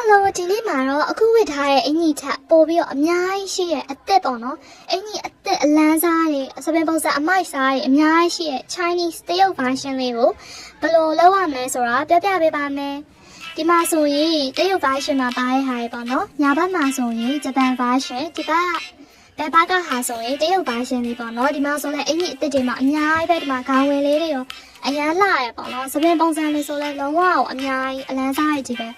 Hello ဒီနေ့မှာတော့အခုဝတ်ထားတဲ့အင်ကြီးချက်ပို့ပြီးတော့အများကြီးရှိရဲ့အသက်ပေါ့နော်အင်ကြီးအသက်အလန်းစားတွေစပင်ပုံစံအမိုက်စားတွေအများကြီးရှိရဲ့ Chinese တရုတ် version လေးကိုဘယ်လိုလုပ်ရမလဲဆိုတာပြပြပေးပါမယ်ဒီမှာဆိုရင်တရုတ် version မှာပါတဲ့ဟာတွေပေါ့နော်ညာဘက်မှာဆိုရင်ဂျပန် version ဒီဘက်ဘယ်ဘက်ကဟာဆိုရင်တရုတ် version လေးပေါ့နော်ဒီမှာဆိုလည်းအင်ကြီးအသက်တွေမှာအများကြီးပဲဒီမှာခေါင်းဝင်လေးတွေရောအရန်လှရပေါ့နော်စပင်ပုံစံလေးဆိုလည်းလုံးဝအများကြီးအလန်းစားရကြီးပဲ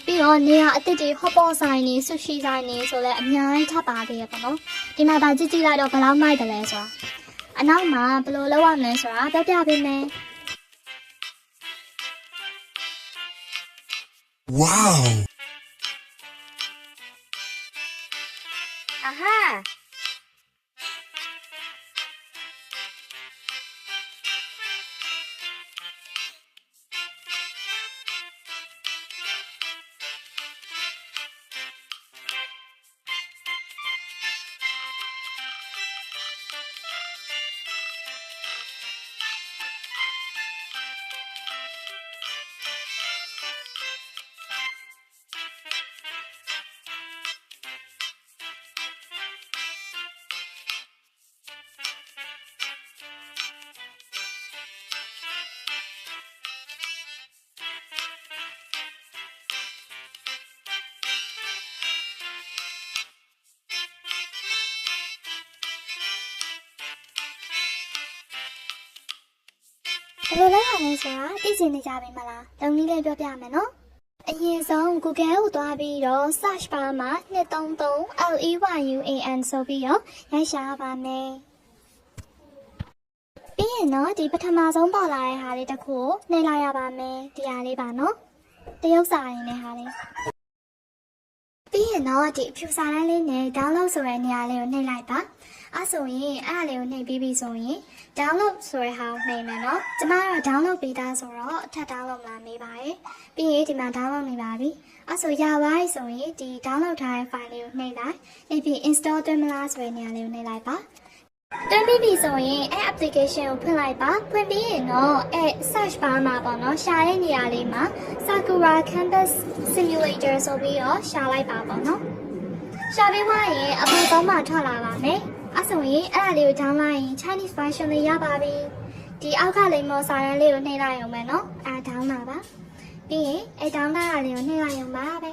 ပြီးတော့နေရာအစ်စ်တွေဟော့ပေါ့ဆိုင်နေဆူရှီဆိုင်နေဆိုလဲအများကြီးထပ်ပါသေးရပေါ့နော်ဒီမှာဒါကြည့်ကြည့်လိုက်တော့ဘယ်လောက်မိုက်တယ်လဲဆိုတာအနောက်မှာဘယ်လိုလုပ်ရမလဲဆိုတာပြပြပေးမယ် Wow! Aha!ဘယ်လိုလုပ်ရလဲဆိုတာသိချင်နေကြပြီမလားတုံးနည်းလေးပြောပြမယ်နော်အရင်ဆုံး Google ကိုသွားပြီးတော့ search bar မှာ233 LEYUAN ဆိုပြီးတော့ရိုက်ရှာပါမယ်ပြီးရင်တော့ဒီပထမဆုံးပေါ်လာတဲ့ဟာလေးတစ်ခုကိုနှိပ်လိုက်ရပါမယ်ဒီဟာလေးပါနော်တရုပ်စာရင်းနဲ့ဟာလေးပြီးရင်တော့ဒီအဖြူစာတန်းလေးနဲ့ download ဆိုတဲ့နေရာလေးကိုနှိပ်လိုက်ပါအဲ့ဆိုရင်အဲ့ဒါလေးကိုနှိပ်ပြီးပြီဆိုရင် download ဆိုတဲ့ဟာကိုနှိပ်မယ်နော်ကျမကတော့ download ပေးတာဆိုတော့အထက် download လာမေးပါတယ်ပြီးရင်ဒီမှာ download နေပါပြီအဲ့ဆိုရပါပြီဆိုရင်ဒီ download ထားတဲ့ file လေးကိုနှိပ်လိုက်နှိပ်ပြီး install သွင်းမလားဆိုတဲ့နေရာလေးကိုနှိပ်လိုက်ပါတွင်းပြီးပြီဆိုရင်အဲ့ application ကိုဖွင့်လိုက်ပါဖွင့်ပြီးရင်တော့အဲ့ search bar မှာပေါ့နော်ရှာတဲ့နေရာလေးမှာ Sakura Campus Simulator ဆိုပြီးတော့ရှာလိုက်ပါပေါ့နော်ရှာပြီးသွားရင်အပေါ်ဆုံးမှာထွက်လာပါမယ်အဲ့ဆိုရင်အဲ့ဒါလေးကို download လိုက်ရင် Chinese version လေးရပါပြီဒီအောက်ကလိမ္မော်စာရန်လေးကိုနှိပ်လိုက်အောင်မယ်နော်အဲ့ download ပါပြီးရင်အဲ့ download ရလေးကိုနှိပ်လိုက်အောင်ပါပဲ